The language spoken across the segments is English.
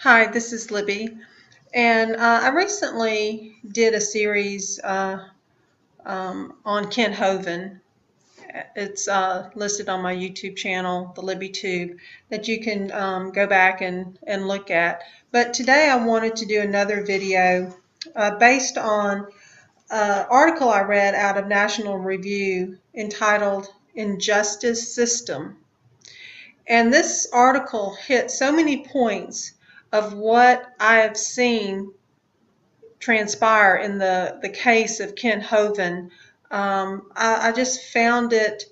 Hi, this is Libby, and I recently did a series on Ken Hovind. It's listed on my YouTube channel, the Libby Tube, that you can go back and look at. But today I wanted to do another video based on an article I read out of National Review entitled Injustice System. And this article hit so many points of what I have seen transpire in the case of Ken Hovind. I just found it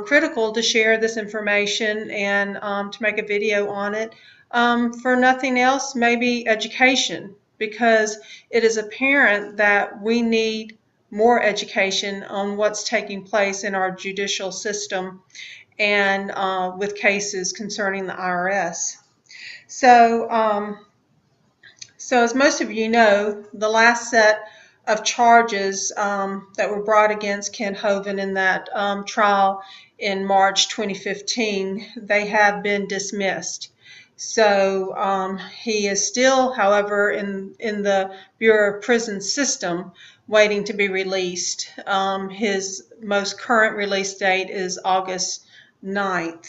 critical to share this information and to make a video on it. For nothing else, maybe education, because it is apparent that we need more education on what's taking place in our judicial system and with cases concerning the IRS. So as most of you know, the last set of charges that were brought against Ken Hovind in that trial in March 2015, they have been dismissed. So he is still, however, in the Bureau of Prison system waiting to be released. His most current release date is August 9th,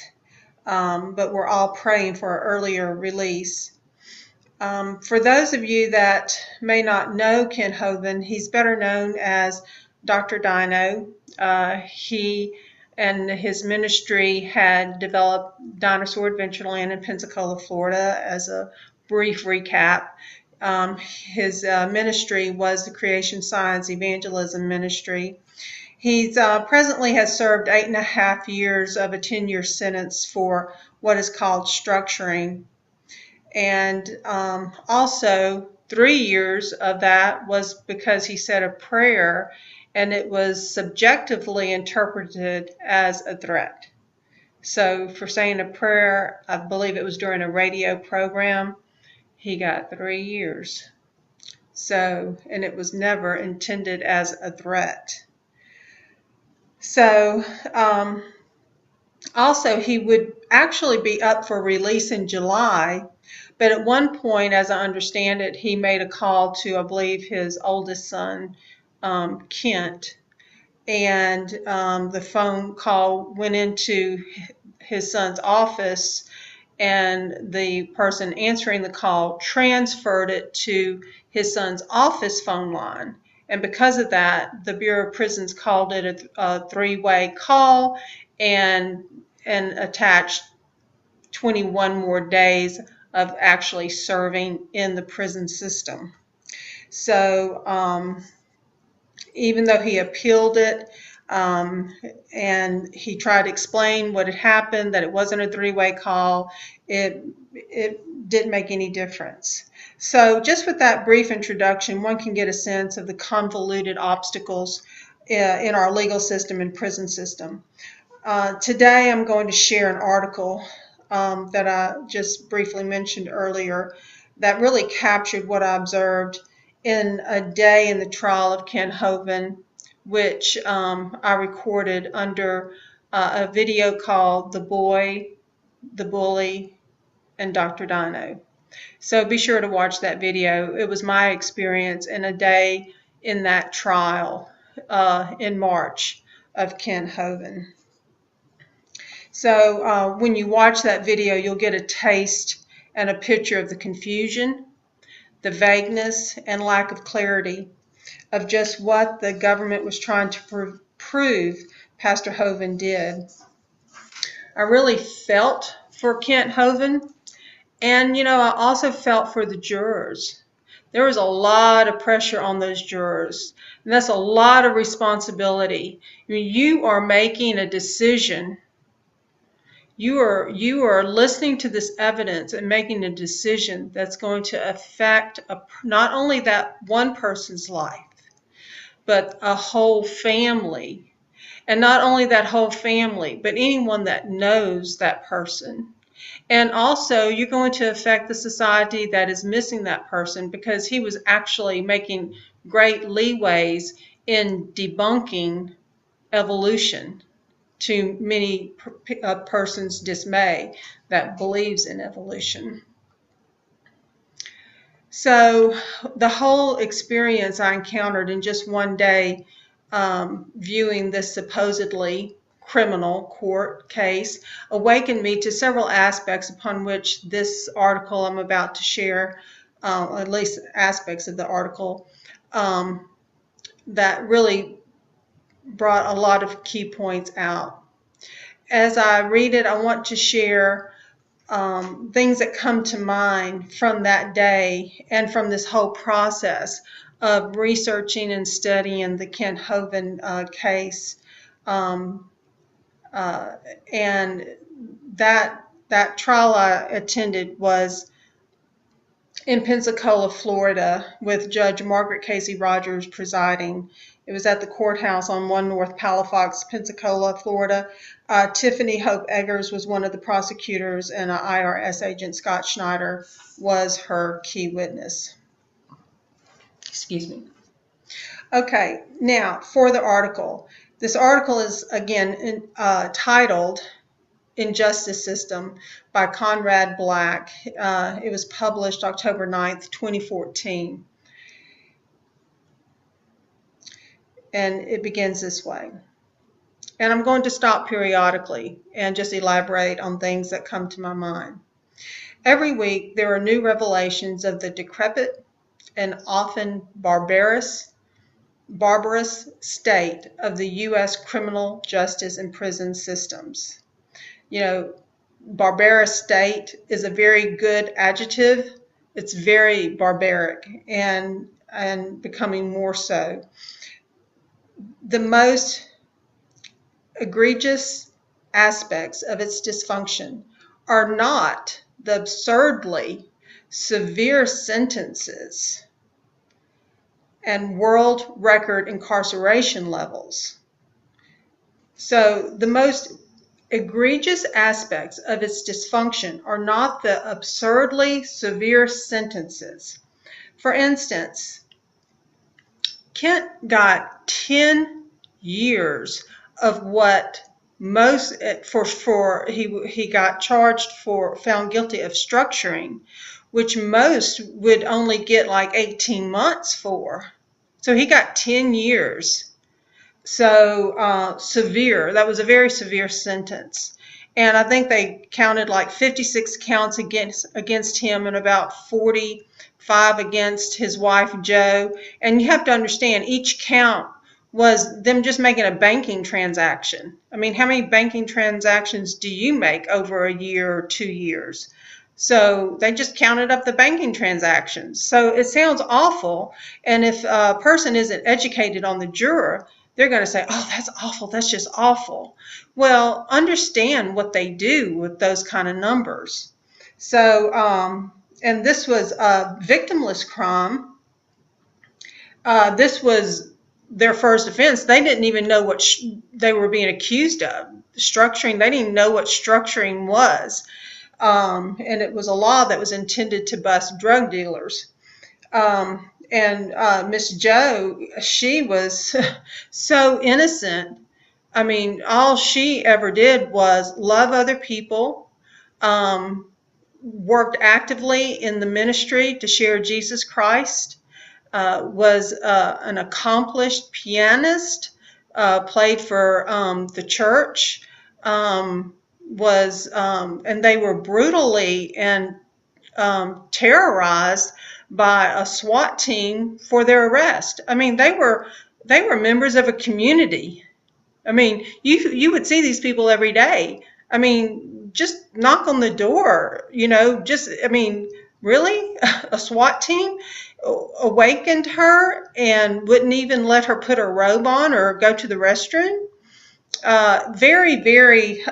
but we're all praying for an earlier release. For those of you that may not know Ken Hovind, he's better known as Dr. Dino. He and his ministry had developed Dinosaur Adventureland in Pensacola, Florida. As a brief recap, his ministry was the Creation Science Evangelism Ministry. He's presently has served 8.5 years of a 10-year sentence for what is called structuring. And also 3 years of that was because he said a prayer and it was subjectively interpreted as a threat. So for saying a prayer, I believe it was during a radio program, he got 3 years. So, and it was never intended as a threat. So also he would actually be up for release in July. But at one point, as I understand it, he made a call to, I believe, his oldest son, Kent, and the phone call went into his son's office, and the person answering the call transferred it to his son's office phone line. And because of that, the Bureau of Prisons called it a three-way call and attached 21 more days of actually serving in the prison system. So even though he appealed it and he tried to explain what had happened, that it wasn't a three-way call, it didn't make any difference. So just with that brief introduction, one can get a sense of the convoluted obstacles in our legal system and prison system. Today I'm going to share an article that I just briefly mentioned earlier that really captured what I observed in a day in the trial of Ken Hovind, which I recorded under a video called The Boy, the Bully, and Dr. Dino. So be sure to watch that video. It was my experience in a day in that trial in March of Ken Hovind. So when you watch that video, you'll get a taste and a picture of the confusion, the vagueness, and lack of clarity of just what the government was trying to prove Pastor Hovind did. I really felt for Kent Hovind, and I also felt for the jurors. There was a lot of pressure on those jurors, and that's a lot of responsibility. I mean, you are making a decision. You are listening to this evidence and making a decision that's going to affect not only that one person's life, but a whole family. And not only that whole family, but anyone that knows that person. And also, you're going to affect the society that is missing that person, because he was actually making great leeways in debunking evolution, to many persons' dismay that believes in evolution. So the whole experience I encountered in just one day, viewing this supposedly criminal court case, awakened me to several aspects upon which this article I'm about to share, at least aspects of the article, that really brought a lot of key points out. As I read it, I want to share things that come to mind from that day and from this whole process of researching and studying the Ken Hovind case. And that trial I attended was in Pensacola, Florida, with Judge Margaret Casey Rogers presiding. It was at the courthouse on 1 North Palafox, Pensacola, Florida. Tiffany Hope Eggers was one of the prosecutors, and IRS agent Scott Schneider was her key witness. Excuse me. Okay, now for the article. This article is, again, titled Injustice System by Conrad Black. It was published October 9th, 2014. And it begins this way. And I'm going to stop periodically and just elaborate on things that come to my mind. Every week, there are new revelations of the decrepit and often barbarous state of the U.S. criminal justice and prison systems. You know, barbarous state is a very good adjective. It's very barbaric and becoming more so. The most egregious aspects of its dysfunction are not the absurdly severe sentences and world record incarceration levels. So the most egregious aspects of its dysfunction are not the absurdly severe sentences. For instance, Kent got 10 years of what most he got charged for, found guilty of structuring, which most would only get like 18 months for. So he got 10 years. So severe. That was a very severe sentence. And I think they counted like 56 counts against him and about 45 against his wife, Jo. And you have to understand, each count was them just making a banking transaction. I mean, how many banking transactions do you make over a year or 2 years? So they just counted up the banking transactions. So it sounds awful. And if a person isn't educated on the juror, they're going to say, oh, that's awful. That's just awful. Well, understand what they do with those kind of numbers. So, and this was a victimless crime. This was their first offense. They didn't even know what they were being accused of. Structuring, they didn't even know what structuring was. And it was a law that was intended to bust drug dealers. And Miss Jo, she was so innocent. I mean, all she ever did was love other people, worked actively in the ministry to share Jesus Christ, was an accomplished pianist, played for the church, and they were brutally and terrorized by a SWAT team for their arrest. I mean, they were members of a community. I mean, you would see these people every day. I mean, just knock on the door, you know, I mean, really? A SWAT team awakened her and wouldn't even let her put her robe on or go to the restroom? Very, very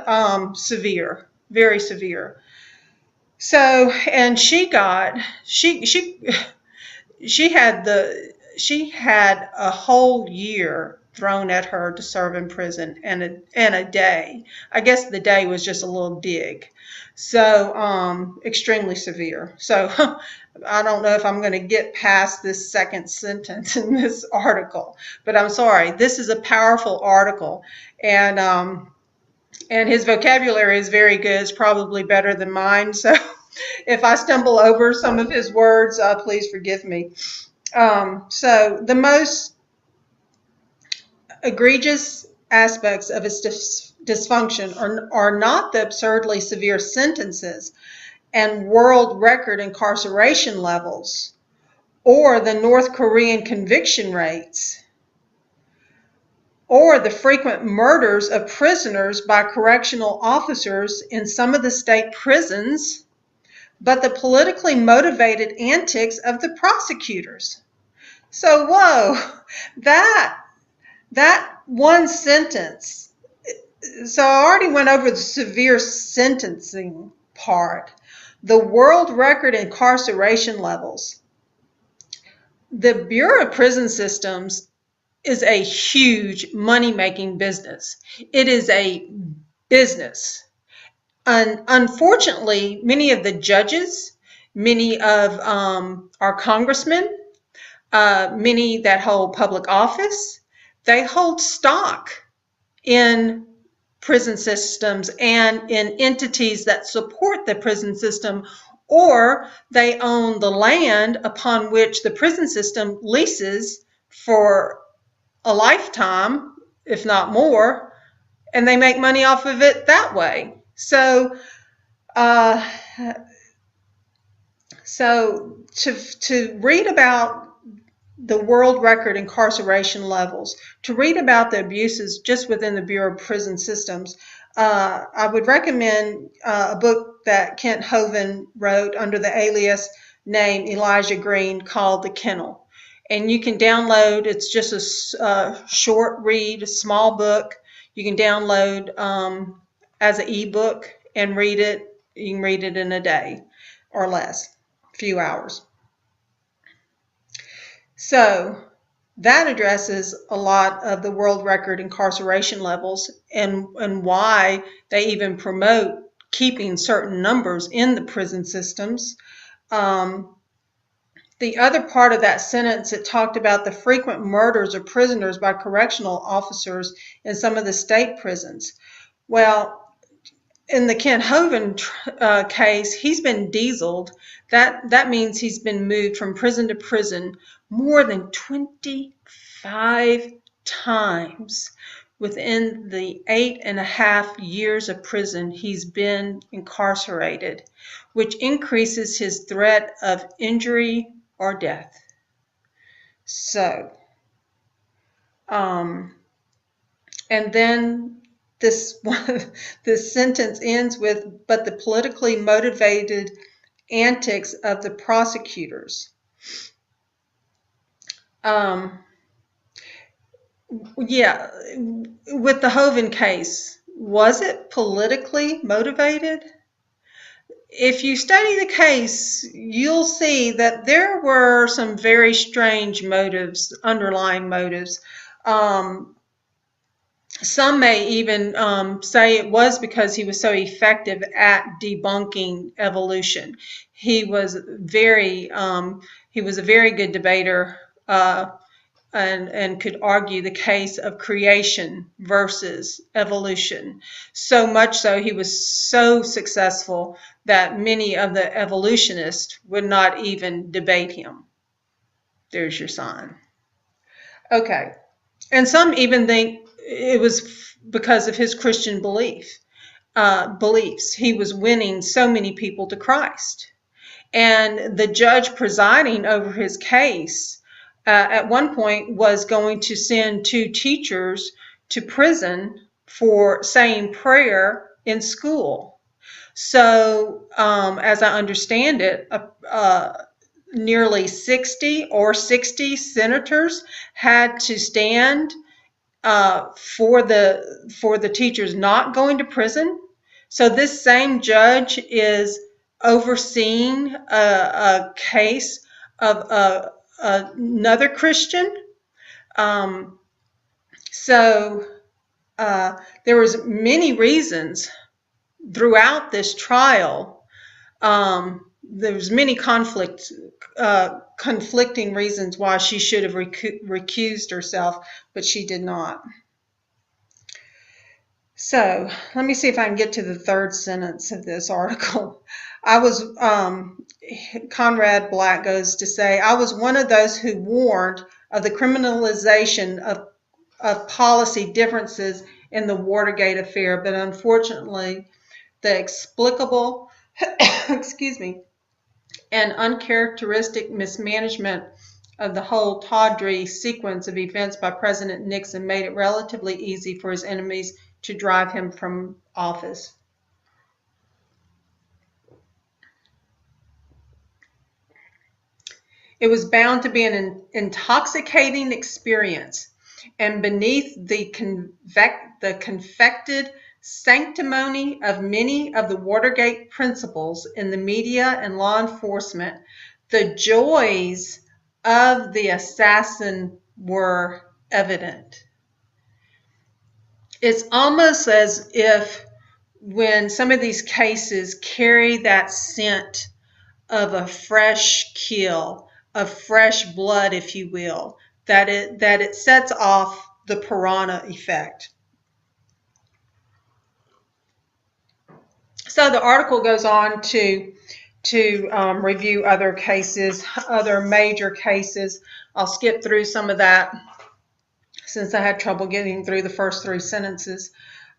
severe, very severe. So, and she had a whole year thrown at her to serve in prison and a day. I guess the day was just a little dig. So, extremely severe. So, I don't know if I'm going to get past this second sentence in this article, but I'm sorry. This is a powerful article, and his vocabulary is very good. It's probably better than mine. So If I stumble over some of his words, please forgive me. So the most egregious aspects of its dysfunction are not the absurdly severe sentences and world record incarceration levels or the North Korean conviction rates or the frequent murders of prisoners by correctional officers in some of the state prisons, but the politically motivated antics of the prosecutors. So, whoa, that one sentence. So I already went over the severe sentencing part. The world record incarceration levels. The Bureau of Prison Systems is a huge money-making business. It is a business. And unfortunately, many of the judges, many of our congressmen, many that hold public office, they hold stock in prison systems and in entities that support the prison system, or they own the land upon which the prison system leases for a lifetime, if not more, and they make money off of it that way. So to read about the world record incarceration levels, to read about the abuses just within the Bureau of Prison Systems, I would recommend a book that Kent Hovind wrote under the alias name Elijah Green called The Kennel. And you can download, it's just a short read, a small book. You can download as an ebook and read it. You can read it in a day or less, a few hours. So that addresses a lot of the world record incarceration levels and why they even promote keeping certain numbers in the prison systems. The other part of that sentence, it talked about the frequent murders of prisoners by correctional officers in some of the state prisons. Well, in the Kent Hovind case, he's been dieseled. That means he's been moved from prison to prison more than 25 times within the 8.5 years of prison he's been incarcerated, which increases his threat of injury or death. So, and then this sentence ends with, but the politically motivated antics of the prosecutors. Yeah, with the Hovind case, was it politically motivated? If you study the case, you'll see that there were some very strange motives, underlying motives. Some may even say it was because he was so effective at debunking evolution. He was a very good debater and could argue the case of creation versus evolution. So much so he was so successful that many of the evolutionists would not even debate him. There's your sign. Okay. And some even think it was because of his Christian beliefs. He was winning so many people to Christ. And the judge presiding over his case at one point was going to send 2 teachers to prison for saying prayer in school. So as I understand it, nearly 60 senators had to stand for the teachers not going to prison. So this same judge is overseeing a case of another Christian. So there was many reasons throughout this trial. There was many conflicting reasons why she should have recused herself, but she did not. So let me see if I can get to the third sentence of this article. Conrad Black goes to say, I was one of those who warned of the criminalization of policy differences in the Watergate affair, but unfortunately, the explicable, excuse me, and uncharacteristic mismanagement of the whole tawdry sequence of events by President Nixon made it relatively easy for his enemies to drive him from office. It was bound to be an intoxicating experience, and beneath the confected sanctimony of many of the Watergate principles in the media and law enforcement, the joys of the assassin were evident. It's almost as if when some of these cases carry that scent of a fresh kill, of fresh blood, if you will, that it sets off the piranha effect. So the article goes on to review other cases, other major cases. I'll skip through some of that since I had trouble getting through the first three sentences.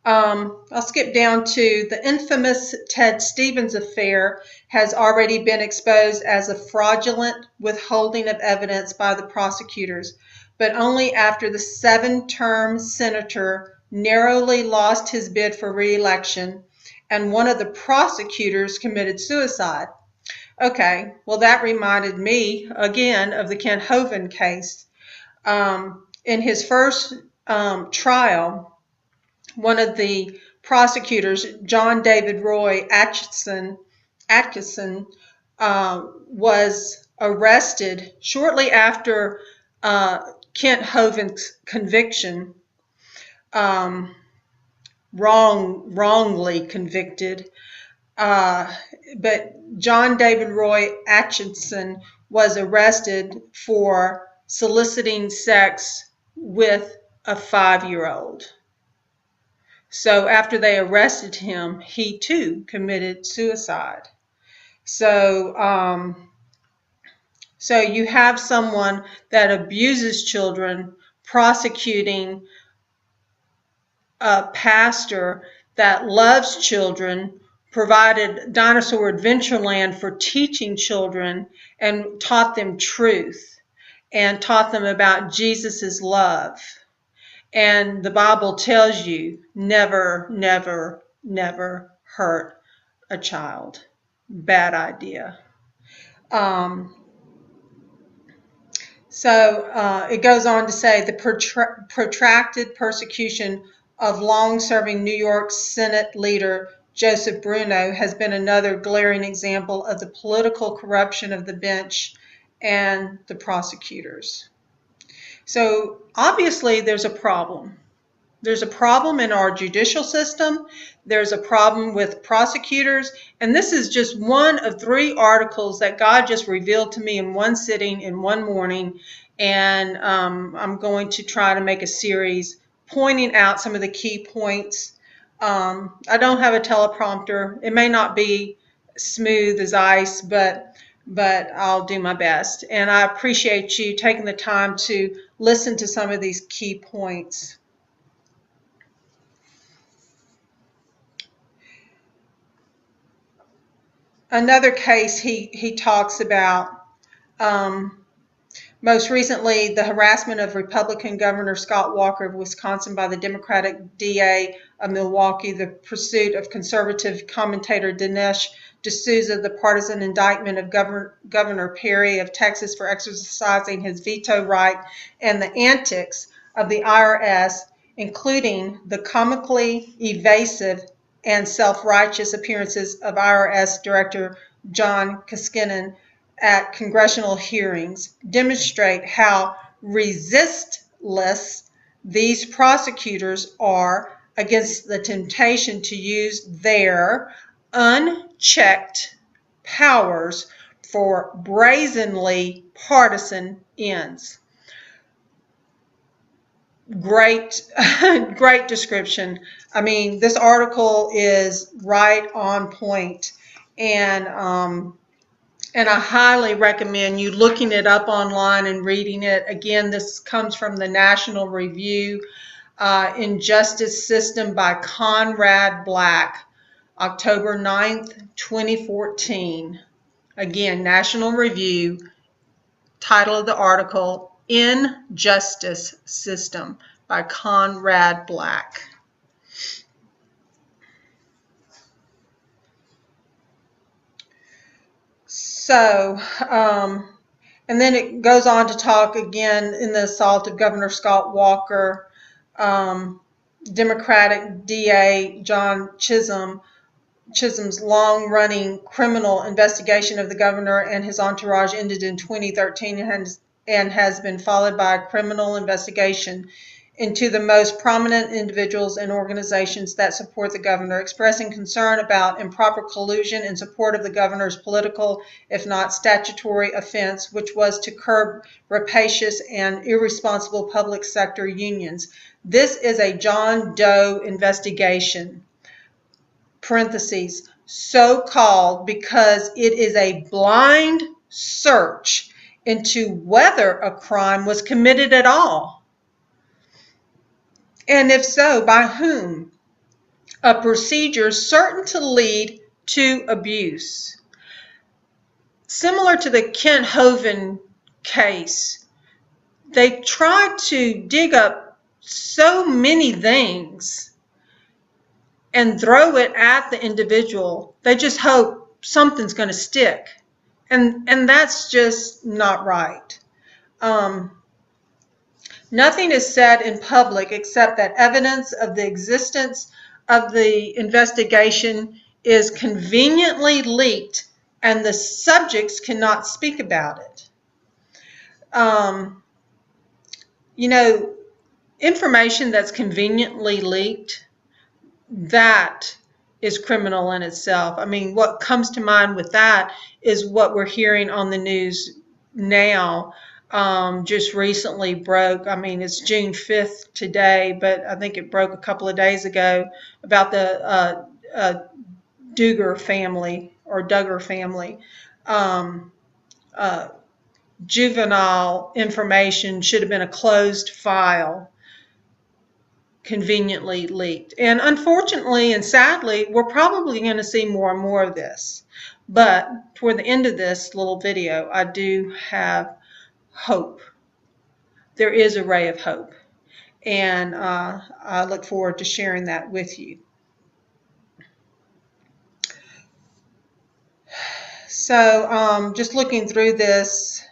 I'll skip down to the infamous Ted Stevens affair has already been exposed as a fraudulent withholding of evidence by the prosecutors, but only after the 7-term senator narrowly lost his bid for re-election and one of the prosecutors committed suicide. Okay, well, that reminded me again of the Ken Hovind case. In his first trial, one of the prosecutors, John David Roy Atkinson, was arrested shortly after Kent Hovind's conviction, wrongly convicted. But John David Roy Atkinson was arrested for soliciting sex with a 5-year-old. So after they arrested him, he too committed suicide. So you have someone that abuses children prosecuting a pastor that loves children, provided Dinosaur Adventureland for teaching children and taught them truth and taught them about Jesus's love. And the Bible tells you never, never, never hurt a child. Bad idea. So it goes on to say the protracted persecution of long-serving New York Senate leader Joseph Bruno has been another glaring example of the political corruption of the bench and the prosecutors. So obviously there's a problem. There's a problem in our judicial system. There's a problem with prosecutors. And this is just one of 3 articles that God just revealed to me in one sitting, in one morning. And I'm going to try to make a series pointing out some of the key points. I don't have a teleprompter. It may not be smooth as ice, but I'll do my best. And I appreciate you taking the time to listen to some of these key points. Another case he talks about, most recently, the harassment of Republican Governor Scott Walker of Wisconsin by the Democratic DA of Milwaukee, the pursuit of conservative commentator Dinesh D'Souza, the partisan indictment of Governor Perry of Texas for exercising his veto right, and the antics of the IRS, including the comically evasive and self-righteous appearances of IRS Director John Koskinen at congressional hearings, demonstrate how resistless these prosecutors are against the temptation to use their unchecked powers for brazenly partisan ends. Great, great description. I mean, this article is right on point, and I highly recommend you looking it up online and reading it. Again, this comes from the National Review, Injustice System by Conrad Black, October 9th, 2014. Again, National Review, title of the article, Injustice System by Conrad Black. So, and then it goes on to talk again in the assault of Governor Scott Walker, Democratic DA John Chisholm's long-running criminal investigation of the governor and his entourage ended in 2013 and has been followed by a criminal investigation into the most prominent individuals and organizations that support the governor, expressing concern about improper collusion in support of the governor's political, if not statutory, offense, which was to curb rapacious and irresponsible public sector unions. This is a John Doe investigation. Parentheses, so called because it is a blind search into whether a crime was committed at all. And if so, by whom? A procedure certain to lead to abuse. Similar to the Kent Hovind case, they tried to dig up so many things and throw it at the individual. They just hope something's going to stick. And that's just not right. Nothing is said in public except that evidence of the existence of the investigation is conveniently leaked and the subjects cannot speak about it. You know, information that's conveniently leaked, that is criminal in itself. I mean, what comes to mind with that is what we're hearing on the news now. Just recently broke, I mean, it's June 5th today, but I think it broke a couple of days ago about the Duggar family or Duggar family. Juvenile information should have been a closed file, conveniently leaked. And unfortunately and sadly, we're probably going to see more and more of this. But toward the end of this little video, I do have hope. There is a ray of hope. And I look forward to sharing that with you. So just looking through this,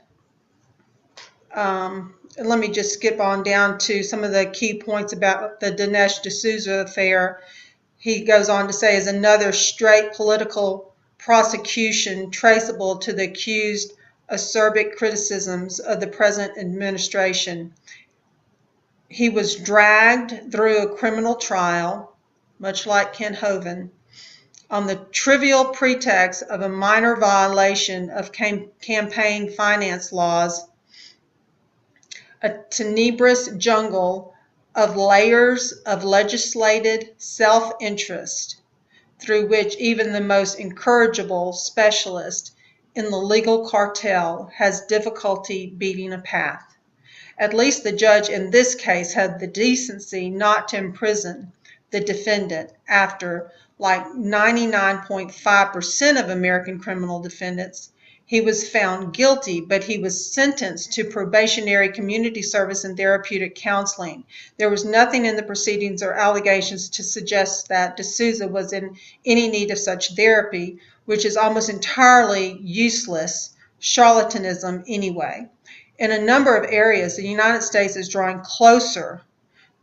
let me just skip on down to some of the key points about the Dinesh D'Souza affair. He goes on to say, is another straight political prosecution traceable to the accused acerbic criticisms of the present administration. He was dragged through a criminal trial, much like Ken Hovind, on the trivial pretext of a minor violation of campaign finance laws, a tenebrous jungle of layers of legislated self-interest through which even the most incorrigible specialist in the legal cartel has difficulty beating a path. At least the judge in this case had the decency not to imprison the defendant after, like 99.5% of American criminal defendants, he was found guilty, but he was sentenced to probationary community service and therapeutic counseling. There was nothing in the proceedings or allegations to suggest that D'Souza was in any need of such therapy, which is almost entirely useless charlatanism anyway. In a number of areas, the United States is drawing closer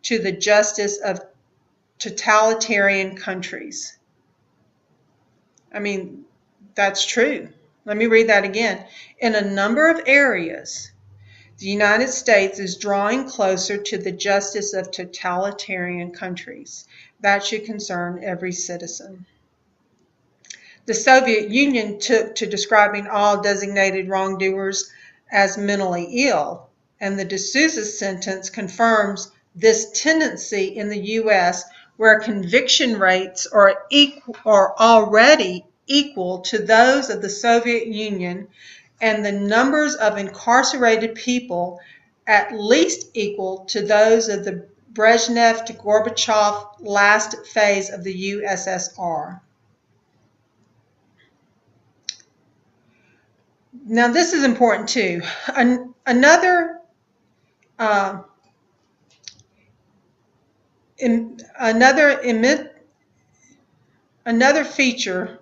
to the justice of totalitarian countries. I mean, that's true. Let me read that again. In a number of areas, the United States is drawing closer to the justice of totalitarian countries. That should concern every citizen. The Soviet Union took to describing all designated wrongdoers as mentally ill, and the D'Souza sentence confirms this tendency in the U.S. where conviction rates are already equal to those of the Soviet Union and the numbers of incarcerated people at least equal to those of the Brezhnev to Gorbachev last phase of the USSR. Now this is important too. Another feature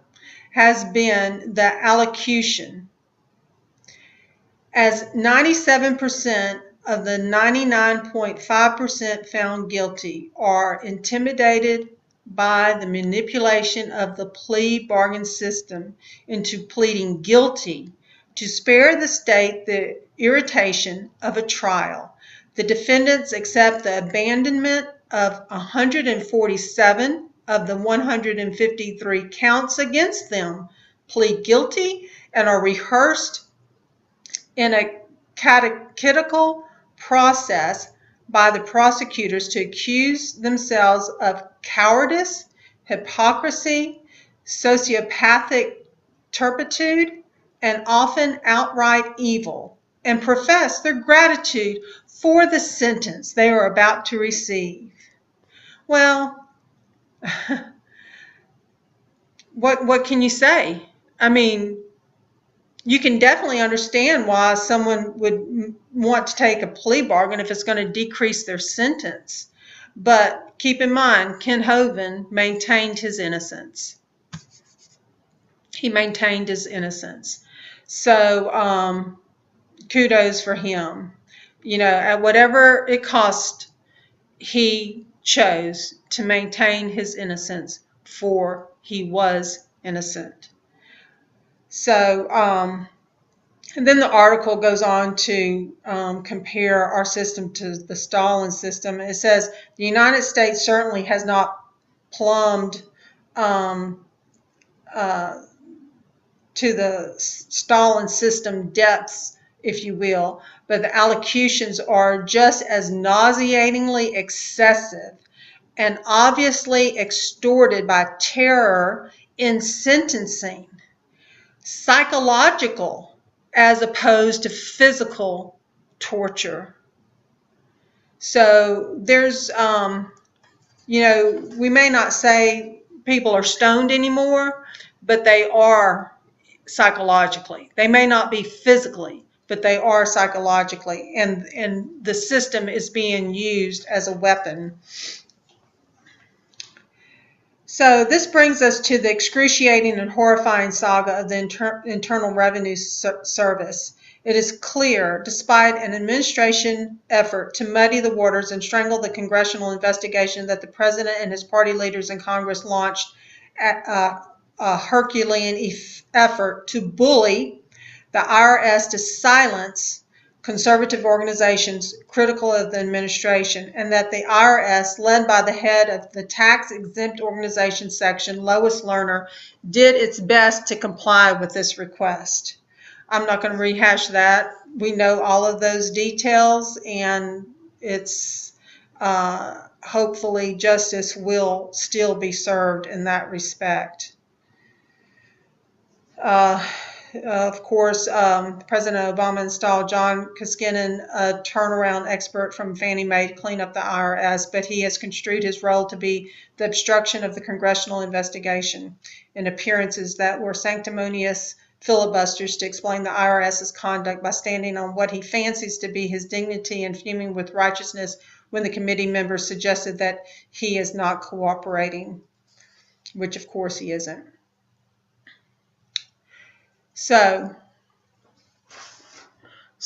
has been the allocution, as 97% of the 99.5% found guilty are intimidated by the manipulation of the plea bargain system into pleading guilty to spare the state the irritation of a trial. The defendants accept the abandonment of 147 of the 153 counts against them, plead guilty, and are rehearsed in a catechetical process by the prosecutors to accuse themselves of cowardice, hypocrisy, sociopathic turpitude, and often outright evil, and profess their gratitude for the sentence they are about to receive. Well, what can you say? I mean, you can definitely understand why someone would want to take a plea bargain if it's going to decrease their sentence. But keep in mind, Ken Hovind maintained his innocence. He maintained his innocence. So kudos for him. You know, at whatever it cost, he chose to maintain his innocence, for he was innocent. So, and then the article goes on to compare our system to the Stalin system. It says the United States certainly has not plumbed to the Stalin system depths, if you will, but the allocutions are just as nauseatingly excessive and obviously extorted by terror in sentencing, psychological as opposed to physical torture. So there's, you know, we may not say people are stoned anymore, but they are psychologically. They may not be physically, but they are psychologically, and the system is being used as a weapon. So this brings us to the excruciating and horrifying saga of the Internal Revenue Service. It is clear, despite an administration effort to muddy the waters and strangle the congressional investigation, that the president and his party leaders in Congress launched a Herculean effort to bully the IRS to silence conservative organizations critical of the administration, and that the IRS, led by the head of the tax-exempt organization section, Lois Lerner, did its best to comply with this request. I'm not going to rehash that. We know all of those details, and it's hopefully justice will still be served in that respect. Of course, President Obama installed John Koskinen, a turnaround expert from Fannie Mae, to clean up the IRS, but he has construed his role to be the obstruction of the congressional investigation in appearances that were sanctimonious filibusters to explain the IRS's conduct by standing on what he fancies to be his dignity and fuming with righteousness when the committee members suggested that he is not cooperating, which of course he isn't. So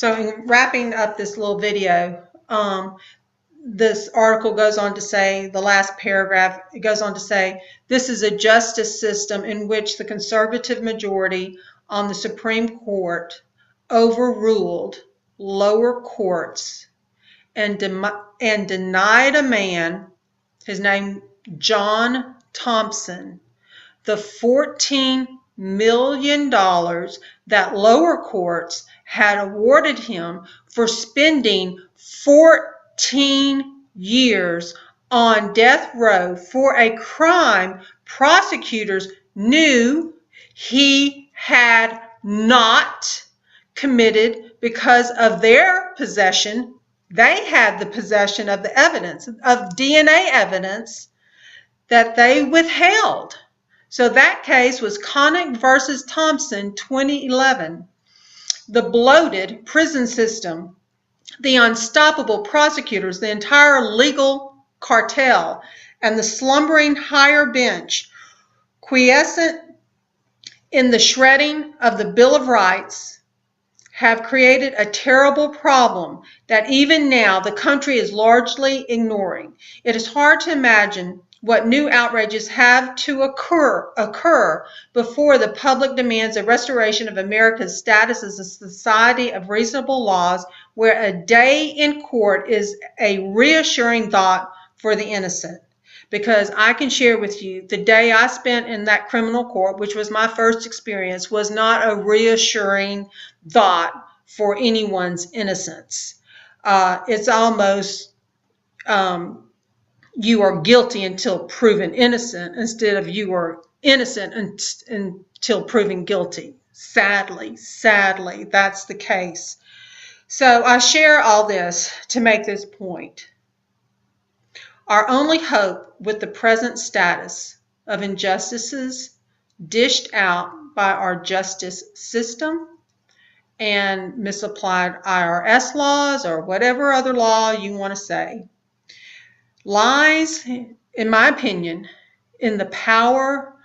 in wrapping up this little video, this article goes on to say, the last paragraph, it goes on to say, this is a justice system in which the conservative majority on the Supreme Court overruled lower courts and denied a man, his name John Thompson, the $14 million that lower courts had awarded him for spending 14 years on death row for a crime prosecutors knew he had not committed because of their possession. They had the possession of the evidence, of DNA evidence that they withheld. So that case was Connick versus Thompson, 2011. The bloated prison system, the unstoppable prosecutors, the entire legal cartel, and the slumbering higher bench, quiescent in the shredding of the Bill of Rights, have created a terrible problem that even now the country is largely ignoring. It is hard to imagine what new outrages have to occur before the public demands a restoration of America's status as a society of reasonable laws, where a day in court is a reassuring thought for the innocent. Because I can share with you, the day I spent in that criminal court, which was my first experience, was not a reassuring thought for anyone's innocence. It's almost you are guilty until proven innocent, instead of you are innocent until proven guilty. Sadly, that's the case. So I share all this to make this point. Our only hope with the present status of injustices dished out by our justice system and misapplied IRS laws, or whatever other law you want to say, lies, in my opinion, in the power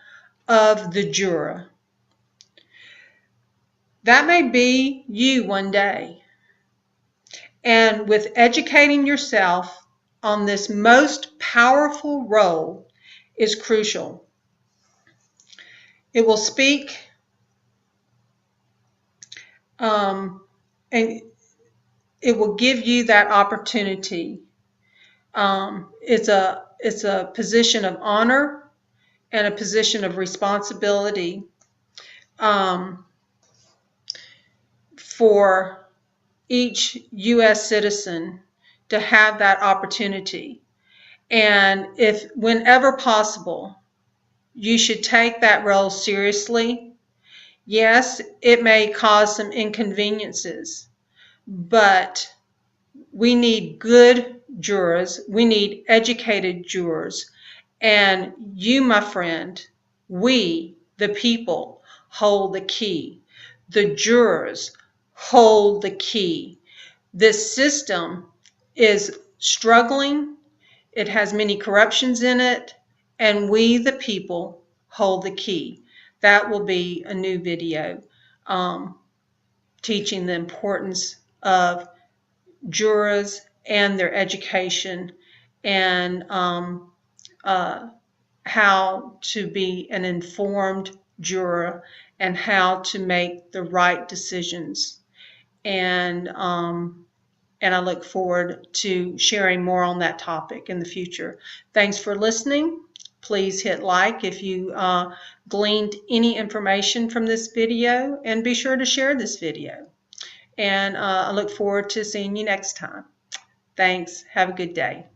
of the juror. That may be you one day. And with educating yourself on this most powerful role is crucial. It will speak and it will give you that opportunity. It's a position of honor and a position of responsibility for each U.S. citizen to have that opportunity. And if, whenever possible, you should take that role seriously. Yes, it may cause some inconveniences, but we need good jurors. We need educated jurors. And you, my friend, we, the people, hold the key. The jurors hold the key. This system is struggling. It has many corruptions in it, and we, the people, hold the key. That will be a new video teaching the importance of jurors and their education, and how to be an informed juror and how to make the right decisions. And I look forward to sharing more on that topic in the future. Thanks for listening. Please hit like if you gleaned any information from this video, and be sure to share this video. And I look forward to seeing you next time. Thanks. Have a good day.